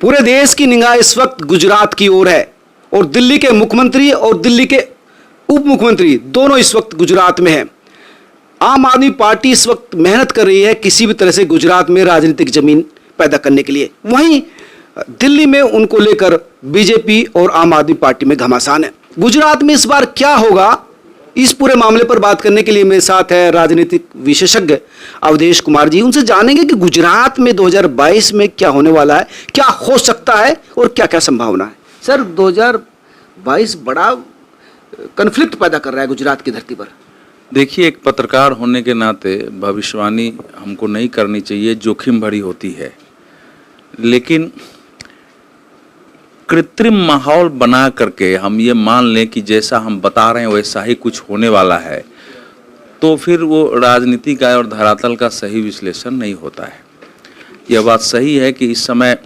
पूरे देश की निगाह इस वक्त गुजरात की ओर है और दिल्ली के मुख्यमंत्री और दिल्ली के उप मुख्यमंत्री दोनों इस वक्त गुजरात में हैं। आम आदमी पार्टी इस वक्त मेहनत कर रही है किसी भी तरह से गुजरात में राजनीतिक जमीन पैदा करने के लिए। वहीं दिल्ली में उनको लेकर बीजेपी और आम आदमी पार्टी में घमासान है। गुजरात में इस बार क्या होगा, इस पूरे मामले पर बात करने के लिए मेरे साथ है राजनीतिक विशेषज्ञ अवधेश कुमार जी। उनसे जानेंगे कि गुजरात में 2022 में क्या होने वाला है, क्या हो सकता है और क्या क्या संभावना है। सर, 2022 बड़ा कन्फ्लिक्ट पैदा कर रहा है गुजरात की धरती पर। देखिए, एक पत्रकार होने के नाते भविष्यवाणी हमको नहीं करनी चाहिए, जोखिम भरी होती है, लेकिन कृत्रिम माहौल बना करके हम ये मान लें कि जैसा हम बता रहे हैं वैसा ही कुछ होने वाला है, तो फिर वो राजनीति का और धरातल का सही विश्लेषण नहीं होता है। यह बात सही है कि इस समय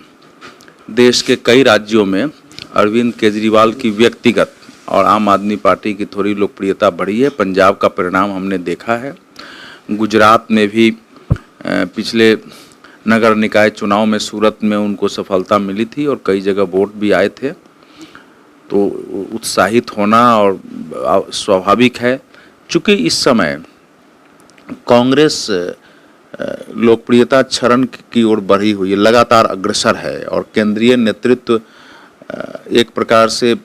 देश के कई राज्यों में अरविंद केजरीवाल की व्यक्तिगत और आम आदमी पार्टी की थोड़ी लोकप्रियता बढ़ी है। पंजाब का परिणाम हमने देखा है। गुजरात में भी पिछले नगर निकाय चुनाव में सूरत में उनको सफलता मिली थी और कई जगह वोट भी आए थे, तो उत्साहित होना और स्वाभाविक है। चूँकि इस समय कांग्रेस लोकप्रियता क्षरण की ओर बढ़ी हुई है, लगातार अग्रसर है और केंद्रीय नेतृत्व एक प्रकार से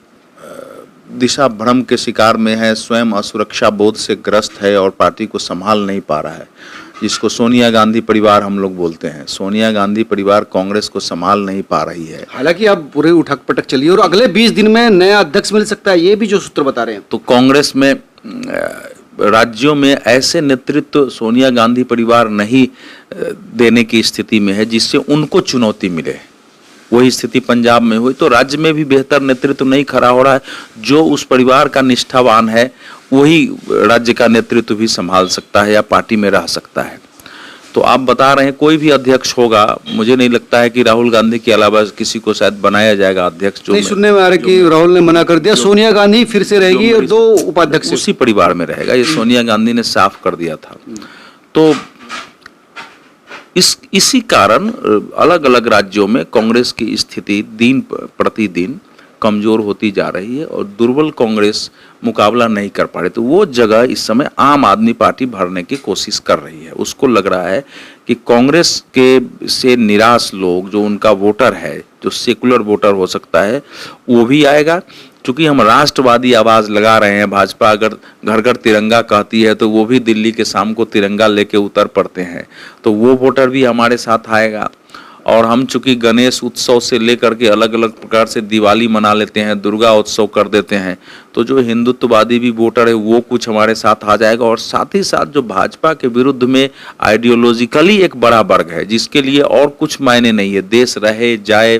दिशा भ्रम के शिकार में है, स्वयं असुरक्षा बोध से ग्रस्त है और पार्टी को संभाल नहीं पा रहा है, जिसको सोनिया गांधी परिवार हम लोग बोलते हैं। सोनिया गांधी परिवार कांग्रेस को संभाल नहीं पा रही है। हालांकि अब पूरे उठक पटक चली है और अगले 20 दिन में नया अध्यक्ष मिल सकता है, ये भी जो सूत्र बता रहे हैं। तो कांग्रेस में राज्यों में ऐसे नेतृत्व सोनिया गांधी परिवार नहीं देने की स्थिति में है जिससे उनको चुनौती मिले। वही स्थिति पंजाब में हुई तो राज्य में भी बेहतर नेतृत्व नहीं खड़ा हो रहा है। जो उस परिवार का निष्ठावान है वही राज्य का नेतृत्व भी संभाल सकता है या पार्टी में रह सकता है। तो आप बता रहे हैं कोई भी अध्यक्ष होगा, मुझे नहीं लगता है कि राहुल गांधी के अलावा किसी को शायद बनाया जाएगा अध्यक्ष। जो नहीं, सुनने में आ रहा है कि राहुल ने मना कर दिया, सोनिया गांधी फिर से रहेगी और 2 उपाध्यक्ष उसी परिवार में रहेगा, ये सोनिया गांधी ने साफ कर दिया था। तो इसी कारण अलग अलग राज्यों में कांग्रेस की स्थिति दिन प्रतिदिन कमजोर होती जा रही है और दुर्बल कांग्रेस मुकाबला नहीं कर पा रही। तो वो जगह इस समय आम आदमी पार्टी भरने की कोशिश कर रही है। उसको लग रहा है कि कांग्रेस के से निराश लोग, जो उनका वोटर है, जो सेकुलर वोटर हो सकता है, वो भी आएगा। चूंकि हम राष्ट्रवादी आवाज लगा रहे हैं, भाजपा अगर घर घर तिरंगा कहती है तो वो भी दिल्ली के शाम को तिरंगा लेके उतर पड़ते हैं, तो वो वोटर भी हमारे साथ आएगा। और हम चूंकि गणेश उत्सव से लेकर के अलग अलग प्रकार से दिवाली मना लेते हैं, दुर्गा उत्सव कर देते हैं, तो जो हिंदुत्ववादी भी वोटर है वो कुछ हमारे साथ आ जाएगा। और साथ ही साथ जो भाजपा के विरुद्ध में आइडियोलॉजिकली एक बड़ा वर्ग है जिसके लिए और कुछ मायने नहीं है, देश रहे जाए,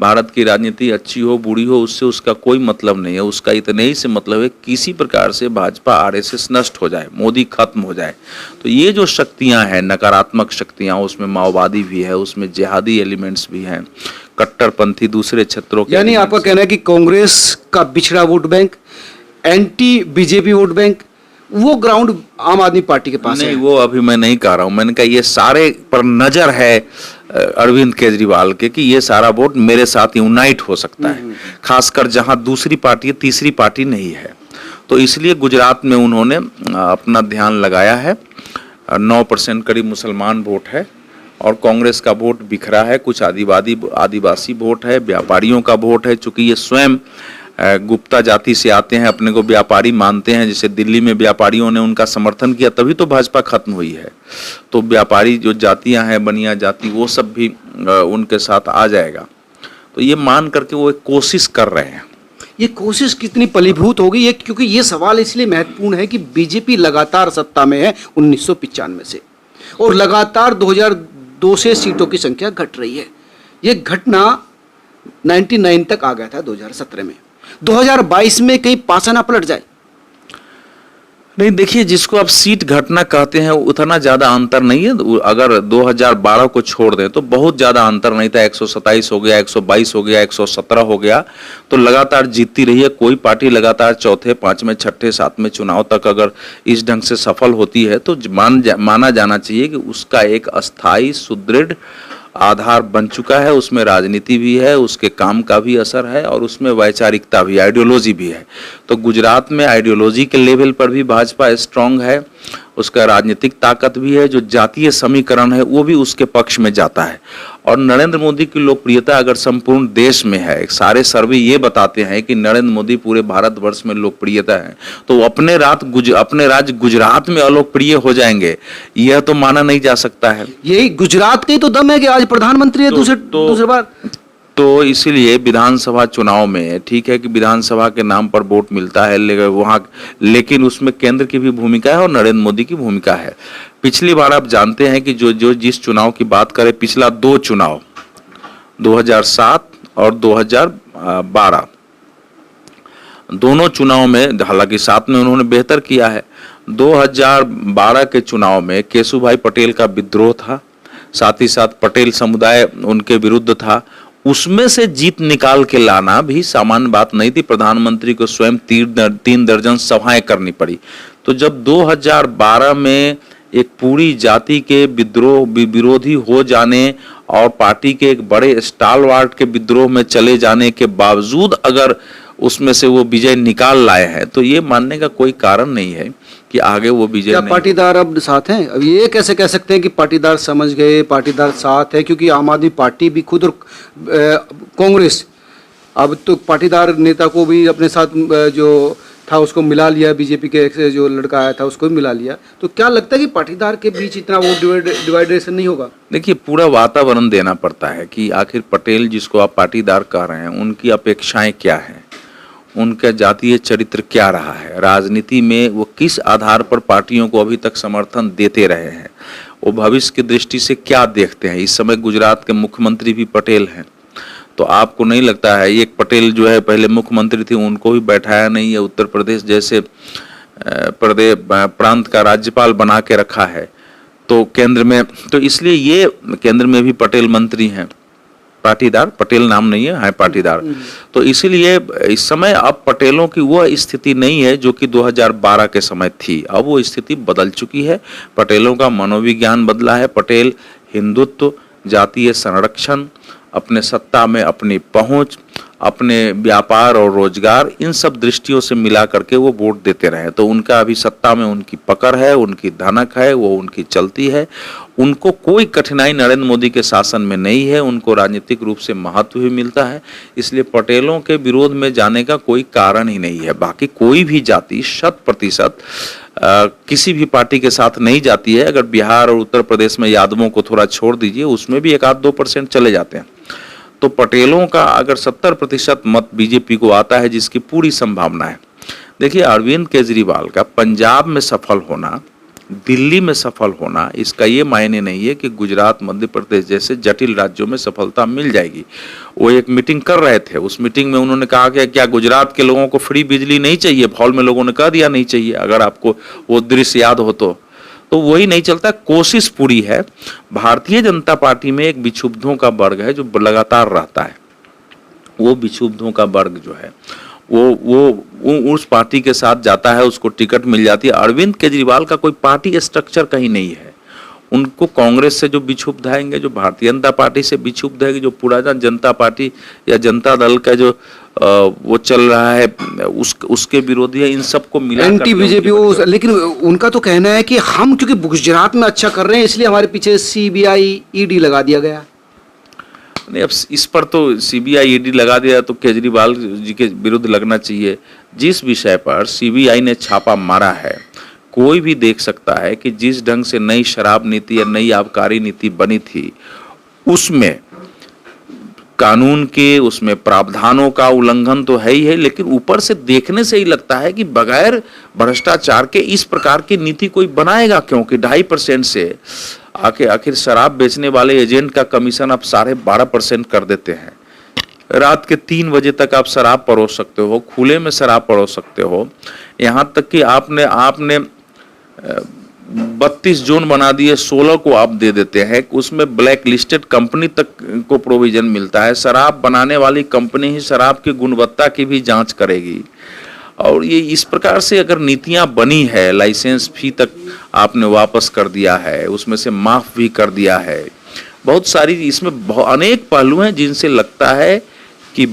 भारत की राजनीति अच्छी हो बुरी हो, उससे उसका कोई मतलब नहीं है। उसका इतने ही से मतलब है किसी प्रकार से भाजपा आरएसएस नष्ट हो जाए, मोदी खत्म हो जाए। तो ये जो शक्तियां हैं, नकारात्मक शक्तियां, उसमें माओवादी भी है, उसमें जिहादी एलिमेंट्स भी हैं, कट्टरपंथी दूसरे क्षेत्रों के। यानी आपका कहना है कि कांग्रेस का पिछड़ा vote bank, anti BJP vote bank, वो ग्राउंड आम आदमी पार्टी के पास नहीं है। वो अभी मैं नहीं कह रहा हूं। मैंने कहा ये सारे पर नजर है अरविंद केजरीवाल के कि ये सारा वोट मेरे साथ यूनाइट हो सकता है, खासकर जहां दूसरी पार्टी तीसरी पार्टी नहीं है। तो इसलिए गुजरात में उन्होंने अपना ध्यान लगाया है। 9% करीब मुसलमान वोट है और कांग्रेस का वोट बिखरा है, कुछ आदिवासी वोट है, व्यापारियों का वोट है। चूंकि ये स्वयं गुप्ता जाति से आते हैं, अपने को व्यापारी मानते हैं, जैसे दिल्ली में व्यापारियों ने उनका समर्थन किया तभी तो भाजपा खत्म हुई है। तो व्यापारी जो जातियां हैं, बनिया जाति, वो सब भी उनके साथ आ जाएगा। तो ये मान करके वो एक कोशिश कर रहे हैं। ये कोशिश कितनी फलीभूत होगी ये, क्योंकि ये सवाल इसलिए महत्वपूर्ण है कि बीजेपी लगातार सत्ता में है 1995 से और लगातार 2002 से सीटों की संख्या घट रही है। ये घटना 99 तक आ गया था 2017 में। 2022 में कहीं पासा ना पलट जाए। नहीं, देखिए, जिसको आप सीट घटना कहते हैं उतना ज्यादा अंतर नहीं है। अगर 2012 को छोड़ दें तो बहुत ज्यादा अंतर नहीं था। 127 हो गया, 122 हो गया, 117 हो गया, तो लगातार जीतती रही है। कोई पार्टी लगातार चौथे, पांचवें, छठे, सातवें चुनाव तक अगर इस ढंग से सफल होती है तो माना जाना चाहिए कि उसका एक अस्थायी, सुदृढ़ आधार बन चुका है, उसमें राजनीति भी है, उसके काम का भी असर है और उसमें वैचारिकता भी, आइडियोलॉजी भी है। तो गुजरात में आइडियोलॉजी के लेवल पर भी भाजपा स्ट्रांग है, उसका राजनीतिक ताकत भी है, जो जातीय समीकरण है वो भी उसके पक्ष में जाता है। और नरेंद्र मोदी की लोकप्रियता अगर संपूर्ण देश में है, सारे सर्वे ये बताते हैं कि नरेंद्र मोदी पूरे भारतवर्ष में लोकप्रियता है, तो वो अपने राज्य गुजरात में अलोकप्रिय हो जाएंगे, यह तो माना नहीं जा सकता है। यही गुजरात का ही तो दम है कि आज प्रधानमंत्री है दूसरी बार। तो इसीलिए विधानसभा चुनाव में ठीक है कि विधानसभा के नाम पर वोट मिलता है, लेकिन उसमें केंद्र की भी भूमिका है और नरेंद्र मोदी की भूमिका है। पिछली बार आप जानते हैं कि जो जिस चुनाव की बात करें, पिछला 2 चुनाव 2007 और 2012 दोनों चुनाव में, हालांकि 7 में उन्होंने बेहतर किया है, 2012 के चुनाव में केशुभाई पटेल का विद्रोह था, साथ ही साथ पटेल समुदाय उनके विरुद्ध था, उसमें से जीत निकाल के लाना भी सामान्य बात नहीं थी। प्रधानमंत्री को स्वयं 3 दर्जन सभाएं करनी पड़ी। तो जब 2012 में एक पूरी जाति के विरोधी हो जाने और पार्टी के एक बड़े स्टालवार्ट के विद्रोह में चले जाने के बावजूद अगर उसमें से वो विजय निकाल लाए हैं, तो ये मानने का कोई कारण नहीं है कि आगे वो विजय क्या पाटीदार अब साथ हैं? अब ये कैसे कह सकते हैं कि पाटीदार समझ गए, पाटीदार साथ है? क्योंकि आम आदमी पार्टी भी खुद और कांग्रेस अब तो पाटीदार नेता को भी अपने साथ जो था उसको मिला लिया, बीजेपी के जो लड़का आया था उसको भी मिला लिया। तो क्या लगता है कि पाटीदार के बीच इतना वो डिवाइडेशन नहीं होगा? देखिए, पूरा वातावरण देना पड़ता है कि आखिर पटेल जिसको आप पाटीदार कह रहे हैं, उनकी अपेक्षाएं क्या हैं, उनका जातीय चरित्र क्या रहा है, राजनीति में वो किस आधार पर पार्टियों को अभी तक समर्थन देते रहे हैं, वो भविष्य की दृष्टि से क्या देखते हैं। इस समय गुजरात के मुख्यमंत्री भी पटेल हैं, तो आपको नहीं लगता है एक पटेल जो है पहले मुख्यमंत्री थे, उनको भी बैठाया नहीं है, उत्तर प्रदेश जैसे प्रांत का राज्यपाल बना के रखा है, तो केंद्र में, तो इसलिए ये केंद्र में भी पटेल मंत्री हैं, पाटीदार, पटेल नाम नहीं है पाटीदार। तो इसीलिए इस समय अब पटेलों की वो स्थिति नहीं है जो कि 2012 के समय थी। अब वो स्थिति बदल चुकी है, पटेलों का मनोविज्ञान बदला है। पटेल हिंदुत्व, जातीय संरक्षण, अपने सत्ता में अपनी पहुंच, अपने व्यापार और रोजगार, इन सब दृष्टियों से मिला करके वो वोट देते रहे। तो उनका अभी सत्ता में उनकी पकड़ है, उनकी धनक है, वो उनकी चलती है। उनको कोई कठिनाई नरेंद्र मोदी के शासन में नहीं है, उनको राजनीतिक रूप से महत्व भी मिलता है, इसलिए पटेलों के विरोध में जाने का कोई कारण ही नहीं है। बाकी कोई भी जाति 100% किसी भी पार्टी के साथ नहीं जाती है। अगर बिहार और उत्तर प्रदेश में यादवों को थोड़ा छोड़ दीजिए, उसमें भी 1-2% चले जाते हैं। तो पटेलों का अगर 70% मत बीजेपी को आता है, जिसकी पूरी संभावना है। देखिए, अरविंद केजरीवाल का पंजाब में सफल होना, दिल्ली में सफल होना, इसका ये मायने नहीं है कि गुजरात, मध्य प्रदेश जैसे जटिल राज्यों में सफलता मिल जाएगी। वो एक मीटिंग कर रहे थे, उस मीटिंग में उन्होंने कहा कि क्या गुजरात के लोगों को फ्री बिजली नहीं चाहिए? हॉल में लोगों ने कह दिया नहीं चाहिए, अगर आपको वो दृश्य याद हो तो वही नहीं चलता। कोशिश पूरी है। भारतीय जनता पार्टी में एक विक्षुब्धों का वर्ग है जो लगातार रहता है। वो विक्षुब्धों का वर्ग जो है वो उस पार्टी के साथ जाता है, उसको टिकट मिल जाती है। अरविंद केजरीवाल का कोई पार्टी स्ट्रक्चर कहीं नहीं है। उनको कांग्रेस से जो विक्षुब्ध आएंगे, जो भारतीय जनता पार्टी से विक्षुब्ध है, जो पुराना जनता पार्टी या जनता दल का जो वो चल रहा है, उसके विरोधी है, इन सबको मिला एंटी बीजेपी। लेकिन उनका तो कहना है कि हम क्योंकि गुजरात में अच्छा कर रहे हैं, इसलिए हमारे पीछे CBI ED लगा दिया गया। नहीं, अब इस पर तो CBI ED लगा दिया तो केजरीवाल जी के विरुद्ध लगना चाहिए। जिस विषय पर CBI ने छापा मारा है, कोई भी देख सकता है कि जिस ढंग से नई शराब नीति या नई आबकारी नीति बनी थी, उसमें कानून के, उसमें प्रावधानों का उल्लंघन तो है ही है, लेकिन ऊपर से देखने से ही लगता है कि बगैर भ्रष्टाचार के इस प्रकार की नीति कोई बनाएगा? क्योंकि 2.5% से आखिर शराब बेचने वाले एजेंट का कमीशन आप 12.5% कर देते हैं। रात के 3 बजे तक आप शराब परोस सकते हो, खुले में शराब परोस सकते हो। यहाँ तक कि आपने 32 जोन बना दिए, 16 को आप दे देते हैं, उसमें ब्लैक लिस्टेड कंपनी तक को प्रोविजन मिलता है। शराब बनाने वाली कंपनी ही शराब की गुणवत्ता की भी जांच करेगी। और ये इस प्रकार से अगर नीतियां बनी है, लाइसेंस फी तक आपने वापस कर दिया है, उसमें से माफ भी कर दिया है, बहुत सारी इसमें अनेक पहलू हैं जिनसे लगता है कि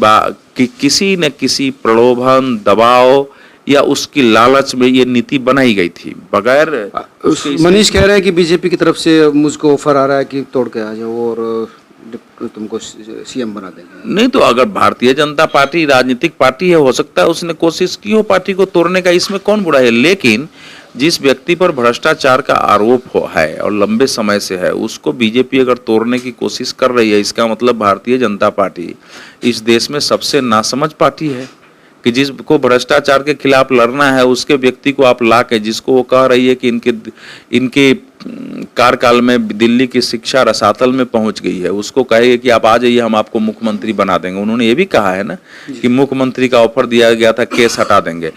किसी न किसी प्रलोभन, दबाव या उसकी लालच में ये नीति बनाई गई थी। बगैर मनीष कह रहे हैं कि बीजेपी की तरफ से मुझको ऑफर आ रहा है कि तोड़ के आ जाओ और तुमको सीएम बना देंगे। नहीं तो अगर भारतीय जनता पार्टी राजनीतिक पार्टी है, हो सकता है उसने कोशिश की हो पार्टी को तोड़ने का, इसमें कौन बुरा है। लेकिन जिस व्यक्ति पर भ्रष्टाचार का आरोप है और लंबे समय से है, उसको बीजेपी अगर तोड़ने की कोशिश कर रही है, इसका मतलब भारतीय जनता पार्टी इस देश में सबसे नासमझ पार्टी है कि जिसको भ्रष्टाचार के खिलाफ लड़ना है, उसके व्यक्ति को आप ला के, जिसको वो कह रही है कि इनके कार्यकाल में दिल्ली की शिक्षा रसातल में पहुंच गई है, उसको कहेगा कि आप आ जाइए, हम आपको मुख्यमंत्री बना देंगे। उन्होंने ये भी कहा है ना कि मुख्यमंत्री का ऑफर दिया गया था, केस हटा देंगे।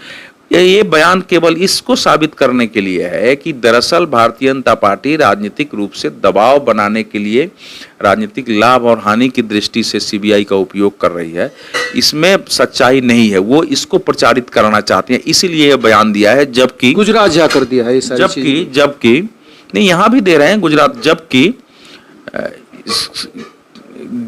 ये बयान केवल इसको साबित करने के लिए है कि दरअसल भारतीय जनता पार्टी राजनीतिक रूप से दबाव बनाने के लिए राजनीतिक लाभ और हानि की दृष्टि से सीबीआई का उपयोग कर रही है। इसमें सच्चाई नहीं है, वो इसको प्रचारित करना चाहती हैं, इसीलिए यह बयान दिया है। जबकि गुजरात जाकर दिया है, जबकि नहीं, यहाँ भी दे रहे हैं गुजरात, जबकि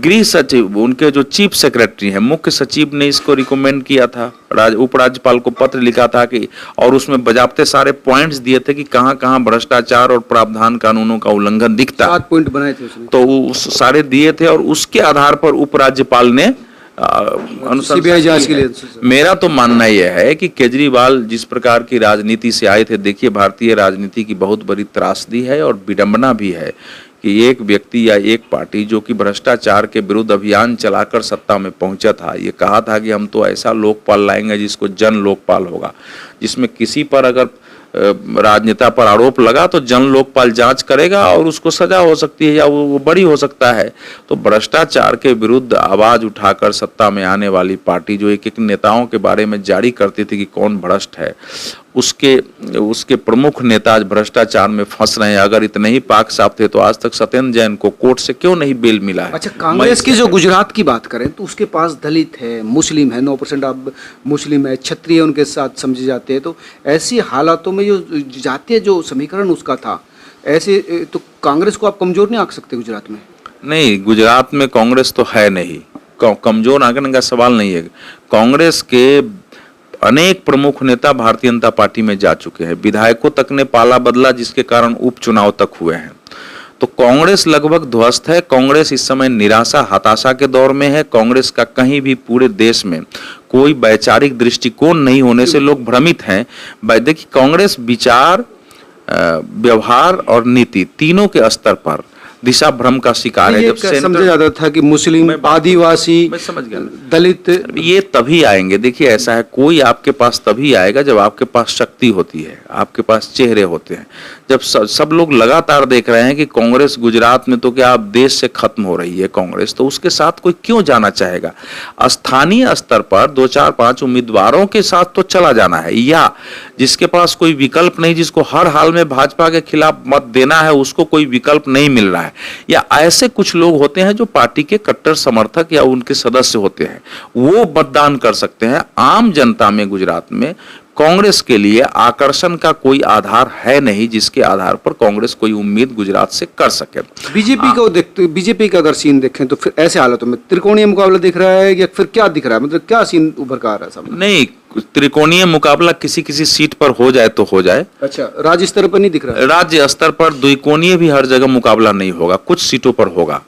गृह सचिव, उनके जो चीफ सेक्रेटरी हैं, मुख्य सचिव ने इसको रिकमेंड किया था, उपराज्यपाल को पत्र लिखा था कि, और उसमें बजाबते सारे पॉइंट्स दिए थे कि कहाँ कहाँ भ्रष्टाचार और प्रावधान कानूनों का उल्लंघन दिखता है। 7 पॉइंट बनाए थे उसने, तो उस सारे दिए थे और उसके आधार पर उपराज्यपाल ने सीबीआई जांच के लिए। मेरा तो मानना यह है कि केजरीवाल जिस प्रकार की राजनीति से आए थे, देखिए भारतीय राजनीति की बहुत बड़ी त्रासदी है और विडंबना भी है कि एक व्यक्ति या एक पार्टी जो कि भ्रष्टाचार के विरुद्ध अभियान चलाकर सत्ता में पहुंचा था, ये कहा था कि हम तो ऐसा लोकपाल लाएंगे जिसको जन लोकपाल होगा, जिसमें किसी पर अगर राजनेता पर आरोप लगा तो जन लोकपाल जांच करेगा और उसको सजा हो सकती है या वो बरी हो सकता है। तो भ्रष्टाचार के विरुद्ध आवाज उठाकर सत्ता में आने वाली पार्टी जो एक एक नेताओं के बारे में जारी करती थी कि कौन भ्रष्ट है, उसके प्रमुख नेता आज भ्रष्टाचार में फंस रहे हैं। अगर इतने ही पाक साफ थे तो आज तक सत्येंद्र जैन को कोर्ट से क्यों नहीं बेल मिला है। अच्छा, कांग्रेस की जो गुजरात की बात करें तो उसके पास दलित है, मुस्लिम है, 9% अब मुस्लिम है, क्षत्रिय उनके साथ समझे जाते हैं। तो ऐसी हालातों में जो जातीय जो समीकरण उसका था, ऐसे तो कांग्रेस को आप कमजोर नहीं आंक सकते गुजरात में। नहीं, गुजरात में कांग्रेस तो है नहीं, कमजोर आंकने का सवाल नहीं है। कांग्रेस के अनेक प्रमुख नेता भारतीय जनता पार्टी में जा चुके हैं, विधायकों तक ने पाला बदला जिसके कारण उपचुनाव तक हुए हैं। तो कांग्रेस लगभग ध्वस्त है। कांग्रेस इस समय निराशा हताशा के दौर में है। कांग्रेस का कहीं भी पूरे देश में कोई वैचारिक दृष्टिकोण नहीं होने से लोग भ्रमित हैं। देखिए, कांग्रेस विचार, व्यवहार और नीति तीनों के स्तर पर दिशा भ्रम का शिकार है। जब समझा जाता था कि मुस्लिम, आदिवासी, मैं समझ गया, दलित, ये तभी आएंगे। देखिए, ऐसा है, कोई आपके पास तभी आएगा जब आपके पास शक्ति होती है, आपके पास चेहरे होते हैं। जब सब लोग लगातार देख रहे हैं कि कांग्रेस गुजरात में तो क्या अब देश से खत्म हो रही है कांग्रेस, तो उसके साथ कोई क्यों जाना चाहेगा। स्थानीय स्तर पर 2-4-5 उम्मीदवारों के साथ तो चला जाना है, या जिसके पास कोई विकल्प नहीं, जिसको हर हाल में भाजपा के खिलाफ मत देना है, उसको कोई विकल्प नहीं मिल रहा है, या ऐसे कुछ लोग होते हैं जो पार्टी के कट्टर समर्थक या उनके सदस्य होते हैं, वो मतदान कर सकते हैं। आम जनता में गुजरात में कांग्रेस के लिए आकर्षण का कोई आधार है नहीं जिसके आधार पर कांग्रेस कोई उम्मीद गुजरात से कर सके। बीजेपी को देखते, बीजेपी का अगर सीन देखें तो फिर ऐसे हालातों में त्रिकोणीय मुकाबला दिख रहा है या फिर क्या दिख रहा है, मतलब क्या सीन उभर कर आ रहा है सामने? नहीं, त्रिकोणीय मुकाबला किसी किसी सीट पर हो जाए तो हो जाए। अच्छा, राज्य स्तर पर नहीं दिख रहा है? राज्य स्तर पर द्विकोणीय भी हर जगह मुकाबला नहीं होगा, कुछ सीटों पर होगा,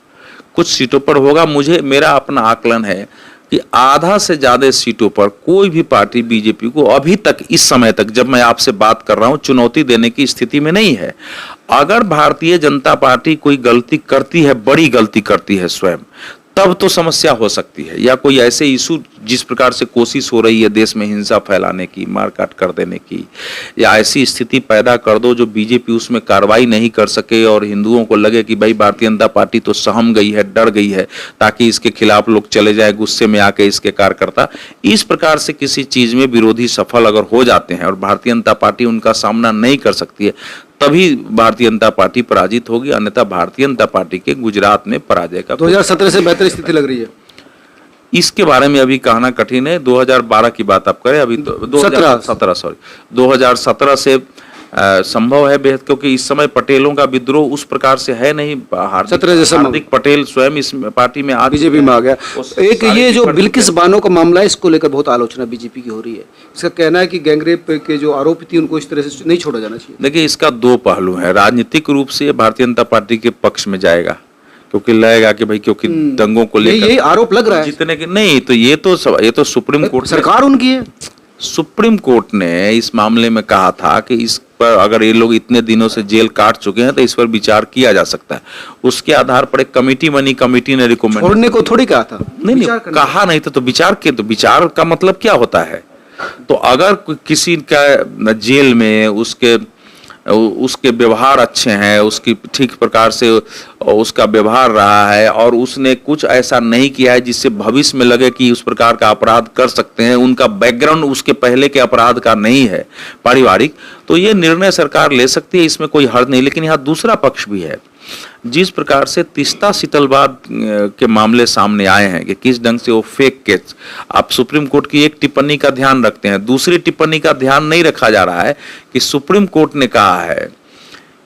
कुछ सीटों पर होगा। मेरा अपना आकलन है कि आधा से ज्यादा सीटों पर कोई भी पार्टी बीजेपी को अभी तक, इस समय तक जब मैं आपसे बात कर रहा हूं, चुनौती देने की स्थिति में नहीं है। अगर भारतीय जनता पार्टी कोई गलती करती है, बड़ी गलती करती है स्वयं, तब तो समस्या हो सकती है, या कोई ऐसे इशू जिस प्रकार से कोशिश हो रही है देश में हिंसा फैलाने की, मारकाट कर देने की, या ऐसी स्थिति पैदा कर दो जो बीजेपी उसमें कार्रवाई नहीं कर सके और हिंदुओं को लगे कि भाई भारतीय जनता पार्टी तो सहम गई है, डर गई है, ताकि इसके खिलाफ लोग चले जाए गुस्से में आके इसके कार्यकर्ता। इस प्रकार से किसी चीज में विरोधी सफल अगर हो जाते हैं और भारतीय जनता पार्टी उनका सामना नहीं कर सकती है, तभी भारतीय जनता पार्टी पराजित होगी, अन्यथा भारतीय जनता पार्टी के गुजरात में पराजय का 2017 से बेहतर स्थिति लग रही है। इसके बारे में अभी कहना कठिन है। 2012 की बात आप करें, अभी 2017 से संभव है बेहद, क्योंकि इस समय पटेलों का विद्रोह उस प्रकार से है नहीं। हार्दिक पटेल स्वयं इस पार्टी में आ बीजेपी में आ गया। एक ये जो बिल्किस बानो का मामला है, इसको लेकर बहुत आलोचना बीजेपी की हो रही है। इसका कहना है कि गैंगरेप के जो आरोपी थी उनको इस तरह से नहीं छोड़ा जाना चाहिए। देखिए, इसका दो पहलू है। राजनीतिक रूप से भारतीय जनता पार्टी के पक्ष में जाएगा, क्योंकि लगेगा कि भाई क्योंकि दंगों को लेकर यही आरोप लग रहा है जितने के नहीं, तो ये तो सुप्रीम कोर्ट, सरकार उनकी है। सुप्रीम कोर्ट ने इस मामले में कहा था कि इस पर अगर ये लोग इतने दिनों से जेल काट चुके हैं तो इस पर विचार किया जा सकता है। उसके आधार पर एक कमेटी बनी, कमेटी ने रिकमेंड छोड़ने को थोड़ी कहा था। नहीं, कहा नहीं था, तो विचार का मतलब क्या होता है? तो अगर किसी का जेल में उसके व्यवहार अच्छे हैं, उसकी ठीक प्रकार से उसका व्यवहार रहा है और उसने कुछ ऐसा नहीं किया है जिससे भविष्य में लगे कि उस प्रकार का अपराध कर सकते हैं, उनका बैकग्राउंड उसके पहले के अपराध का नहीं है पारिवारिक, तो ये निर्णय सरकार ले सकती है, इसमें कोई हर्ज नहीं। लेकिन यहाँ दूसरा पक्ष भी है। जिस प्रकार से तीस्ता शीतलवाद के मामले सामने आए हैं कि किस ढंग से वो फेक केस, आप सुप्रीम कोर्ट की एक टिप्पणी का ध्यान रखते हैं, दूसरी टिप्पणी का ध्यान नहीं रखा जा रहा है कि सुप्रीम कोर्ट ने कहा है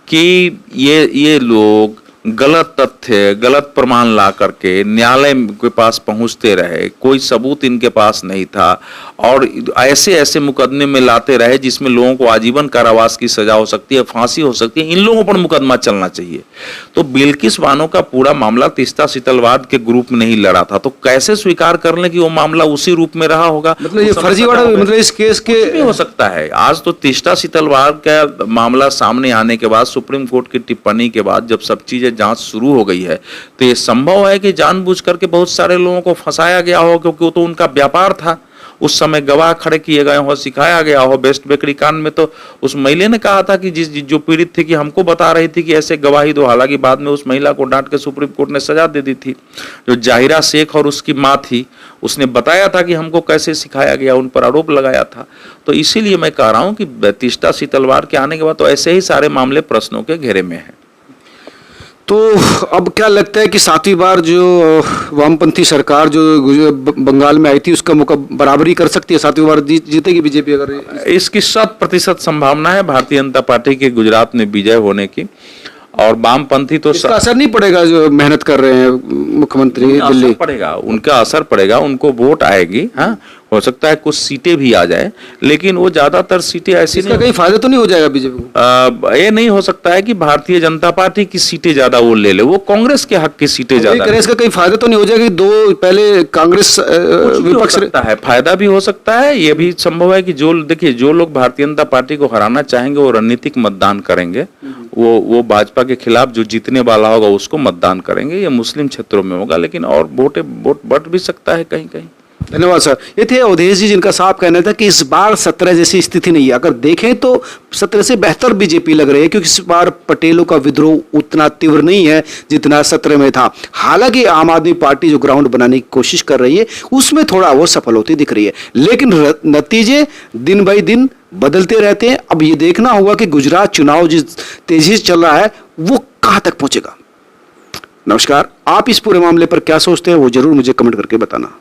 कि ये लोग गलत तथ्य, गलत प्रमाण ला करके न्यायालय के पास पहुंचते रहे, कोई सबूत इनके पास नहीं था और ऐसे मुकदमे में लाते रहे जिसमें लोगों को आजीवन कारावास की सजा हो सकती है, फांसी हो सकती है। इन लोगों पर मुकदमा चलना चाहिए। तो बिल्किस बानो का पूरा मामला तीस्ता शीतलवाद के ग्रुप में नहीं लड़ा था, तो कैसे स्वीकार कर लें कि वो मामला उसी रूप में रहा होगा? मतलब ये फर्जीवाड़ा, मतलब इस केस के भी हो सकता है। आज तो तीस्ता शीतलवाद का मामला सामने आने के बाद, सुप्रीम कोर्ट की टिप्पणी के बाद जब सब चीजें जांच शुरू हो गई है, तो ये संभव है कि जानबूझ करके बहुत सारे लोगों को फंसाया गया हो, क्योंकि वो तो उनका व्यापार था। उस समय गवाह खड़े किए गए हो, सिखाया गया हो। बेस्ट बेकरी कांड में तो उस महिला ने कहा था कि जो पीड़ित थी कि हमको बता रही थी कि ऐसे गवाही दो। हालांकि बाद में उस महिला को डांट के सुप्रीम कोर्ट ने सजा दे दी थी। जो जाहिरा शेख और उसकी माँ थी, उसने बताया था कि हमको कैसे सिखाया गया, उन पर आरोप लगाया था। तो इसीलिए मैं कह रहा हूँ कि तीस्ता शीतलवाद के आने के बाद तो ऐसे ही सारे मामले प्रश्नों के घेरे में हैं। तो अब क्या लगता है कि 7वीं बार जो वामपंथी सरकार जो बंगाल में आई थी उसका मुका बराबरी कर सकती है? 7वीं बार जीतेगी बीजेपी? अगर इसकी 100% संभावना है भारतीय जनता पार्टी के गुजरात में विजय होने की। और वामपंथी तो इसका असर नहीं पड़ेगा? जो मेहनत कर रहे हैं मुख्यमंत्री दिल्ली, पड़ेगा, उनका असर पड़ेगा, उनको वोट आएगी। हाँ, हो सकता है कुछ सीटें भी आ जाए, लेकिन वो ज्यादातर सीटें ऐसी इसका कहीं फायदा तो नहीं हो जाएगा बीजेपी को? ये नहीं हो सकता है कि भारतीय जनता पार्टी की सीटें ज्यादा वो ले ले, वो कांग्रेस के हक की सीटें ज्यादा। इसका कहीं फायदा तो नहीं हो जाएगा? दो पहले कांग्रेस विपक्ष है, फायदा भी हो सकता है। ये भी संभव है कि जो लोग भारतीय जनता पार्टी को हराना चाहेंगे वो रणनीतिक मतदान करेंगे। वो भाजपा के खिलाफ जो जीतने वाला होगा उसको मतदान करेंगे। ये मुस्लिम क्षेत्रों में होगा, लेकिन और वोट बढ़ भी सकता है कहीं कहीं। धन्यवाद सर। ये थे अवधेश जी, जिनका साफ कहना था कि इस बार 17 जैसी स्थिति नहीं है। अगर देखें तो 17 से बेहतर बीजेपी लग रही है, क्योंकि इस बार पटेलों का विद्रोह उतना तीव्र नहीं है जितना 17 में था। हालांकि आम आदमी पार्टी जो ग्राउंड बनाने की कोशिश कर रही है उसमें थोड़ा वो सफल होती दिख रही है, लेकिन नतीजे दिन बाई दिन बदलते रहते हैं। अब ये देखना होगा कि गुजरात चुनाव जिस तेजी से चल रहा है वो कहां तक पहुंचेगा। नमस्कार। आप इस पूरे मामले पर क्या सोचते हैं वो जरूर मुझे कमेंट करके बताना।